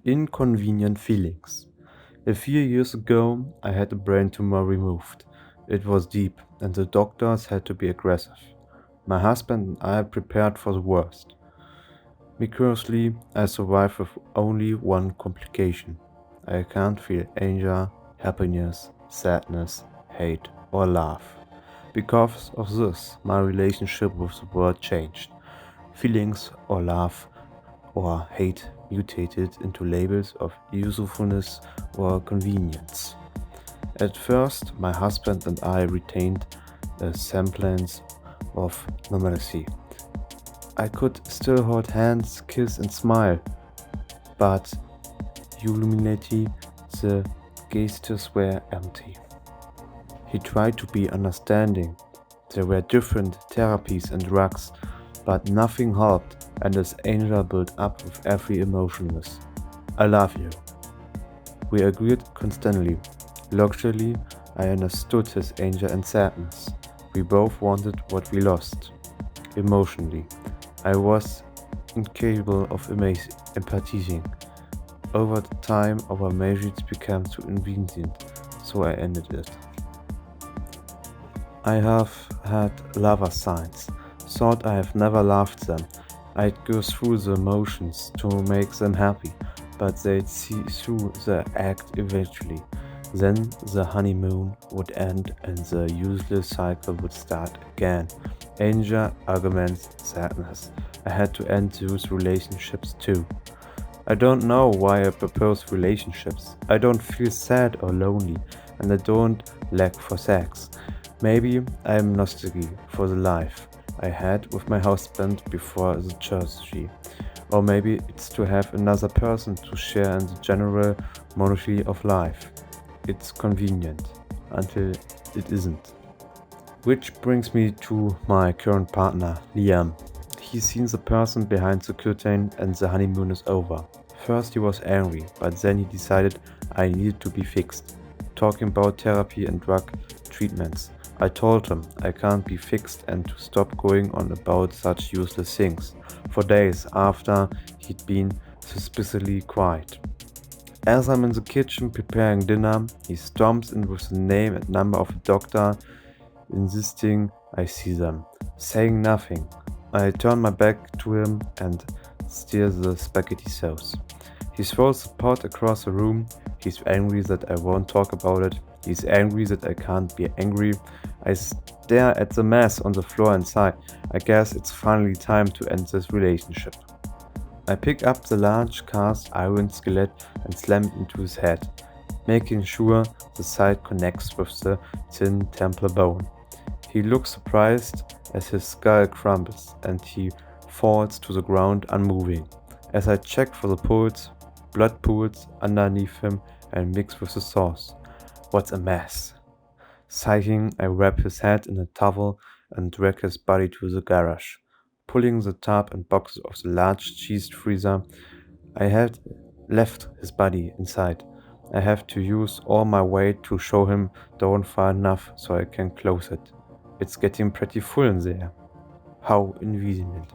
Inconvenient feelings. A few years ago, I had a brain tumor removed. It was deep, and the doctors had to be aggressive. My husband and I prepared for the worst. Miraculously, I survived with only one complication. I can't feel anger, happiness, sadness, hate, or love. Because of this, my relationship with the world changed. Feelings or love or hate mutated into labels of usefulness or convenience. At first, my husband and I retained a semblance of normalcy. I could still hold hands, kiss, and smile, but ultimately the gestures were empty. He tried to be understanding. There were different therapies and drugs, but nothing helped, and his anger built up with every emotionless. I love you. We agreed constantly. Logically, I understood his anger and sadness. We both wanted what we lost. Emotionally, I was incapable of empathizing. Over the time, our marriage became too inconvenient, so I ended it. I have had lover signs. Thought I have never loved them. I'd go through the motions to make them happy, but they'd see through the act eventually. Then the honeymoon would end and the useless cycle would start again. Anger, arguments, sadness. I had to end those relationships too. I don't know why I propose relationships. I don't feel sad or lonely, and I don't lack for sex. Maybe I am nostalgic for the life I had with my husband before the tragedy. Or maybe it's to have another person to share in the general monotony of life. It's convenient until it isn't. Which brings me to my current partner, Liam. He's seen the person behind the curtain and the honeymoon is over. First he was angry, but then he decided I needed to be fixed. Talking about therapy and drug treatments. I told him I can't be fixed and to stop going on about such useless things. For days after he'd been suspiciously quiet. As I'm in the kitchen preparing dinner, he storms in with the name and number of a doctor, insisting I see them, saying nothing. I turn my back to him and stir the spaghetti sauce. He throws the pot across the room. He's angry that I won't talk about it. He's angry that I can't be angry. I stare at the mess on the floor and sigh. I guess it's finally time to end this relationship. I pick up the large cast iron skillet and slam it into his head, making sure the side connects with the thin temple bone. He looks surprised as his skull crumbles and he falls to the ground unmoving. As I check for the pulse, blood pools underneath him and mix with the sauce. What a mess. Sighing, I wrap his head in a towel and drag his body to the garage. Pulling the top and boxes of the large cheese freezer, I had left his body inside. I have to use all my weight to show him down far enough so I can close it. It's getting pretty full in there. How inconvenient.